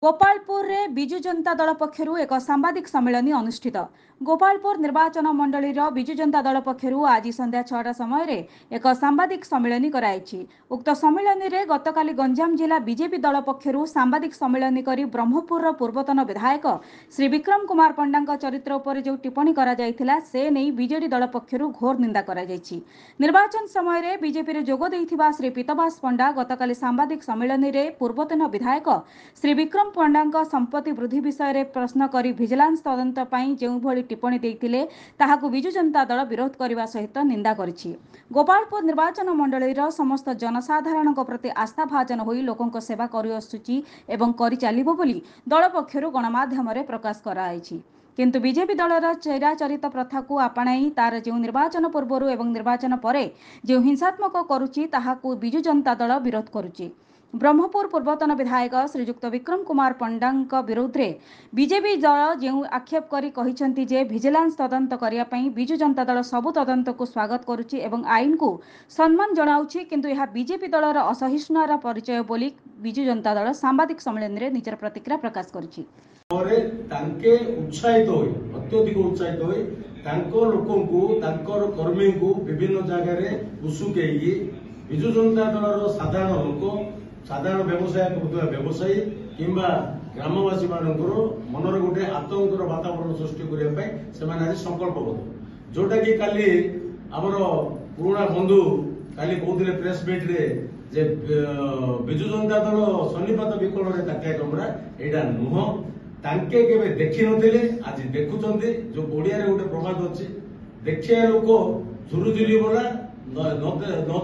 गोपालपुर रे बिजु जनता दल पक्षरु एक सांबादिक सम्मेलन अनुष्ठित। गोपालपुर निर्वाचन मंडली बिजु जनता दल पक्षरु आज संध्या 6टा समय रे एक सांबादिक सम्मेलन कराई। उक्त सम्मेलन रे गतकाली गंजाम जिला बीजेपी दल पक्षरु सांबादिक सम्मेलन करी ब्रह्मपुर पूर्वतन विधायक श्री विक्रम कुमार पंडा चरित्र उपर जो टिप्पणी करा जायथिला से नहीं बीजेडी दल पक्षरु घोर निंदा करा जायछि। निर्वाचन समय रे बीजेपी रे जोग दैथिबा श्री पीतवास पंडा गतकाली सांबादिक सम्मेलन रे पूर्वतन विधायक श्री विक्रम पंडा संपत्ति वृद्धि विषय में प्रश्न करी विजिलेंस तदंत पई जो भली टिप्पणी देइथिले ताहाकु बिजु जनता दल विरोध करने सहित निंदा करिछि। गोपालपुर निर्वाचन मंडलीर समस्त जनसाधारण प्रति आस्था भाजन होई लोकों सेवा करि आसुछि एवं करि चालिबो बोली दल पक्षरु गणमाध्यम रे प्रकाश कराइछि। किंतु बीजेपी दलर चिराचरित प्रथा को आपणाई तार जो निर्वाचन पूर्व एवं निर्वाचन पर जो हिंसात्मक करुछि ताहाकु बिजु जनता दल विरोध करुछि। ब्रह्मपुर पूर्वतन विधायक श्रीजुक्त विक्रम कुमार पंडा विरोध में बीजेपी दल जो आक्षेप करी कहिसेंति जे विजिलेंस तदंत करिया पई बिजु जनता दल सबु तदंत को स्वागत करुछि एवं आईन को सम्मान जनाउछि, किंतु यह बीजेपी दलर असहिष्णुतार परिचय बोली बिजु जनता दल सांबादिक सम्मेलन रे निजर प्रतिक्रिया प्रकाश करिछि। अत्यधिक उत्साहित होई तांको लोकंकु तांकर कर्मी को विभिन्न जगह रे उसुकेई बिजु जनता दलर साधारण लोक साधारण व्यवसाय करुवा व्यवसायी किंबा ग्रामवासी मानकर मनर गोटे आतंकर वातावरण सृष्टि करने आज संकल्पबद्ध जोटा कि काली आमर पुराणा बंधु काली कहते प्रेस मीट रे जे बिजु जनता दल सन्निपात विकल कार्यक्रम एटा नुह तांके केबे देखि नथिले आज देखुचंदी जो ओडिया रे गोटे प्रवाद अछि देखिया लोक झुरुझुली बोला न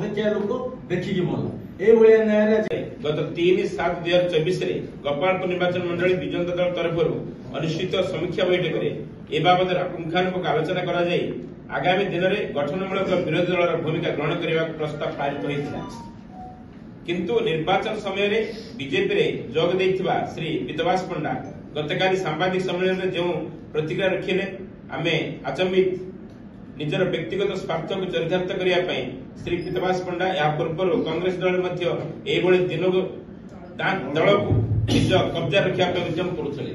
देखिया लोक देखिकी मला गत 3/7/2024 रे गोपालपुर निर्वाचन मंडली बिजु जनता दल तरफ अनुष्ठित समीक्षा बैठक में ए बाबद पुंखानुपुंख आलोचना करा जाय आगामी दिन में गठनमूलक विरोधी दल भूमिका ग्रहण करने प्रस्ताव पारित होता। किंतु निर्वाचन समय रे बीजेपी रे जोग देइथिबा श्री पीतवास पंडा गतकाली सांबादिक सम्मेलन में जो प्रतिक्रिया रखिले आमे अचंबित निजर व्यक्तिगत स्वार्थ को चरितार्थ करने श्री पीतवास पंडा या पूर्व कांग्रेस दल दिन दल को निज कब्जा रखा उद्यम करुଥିଲେ।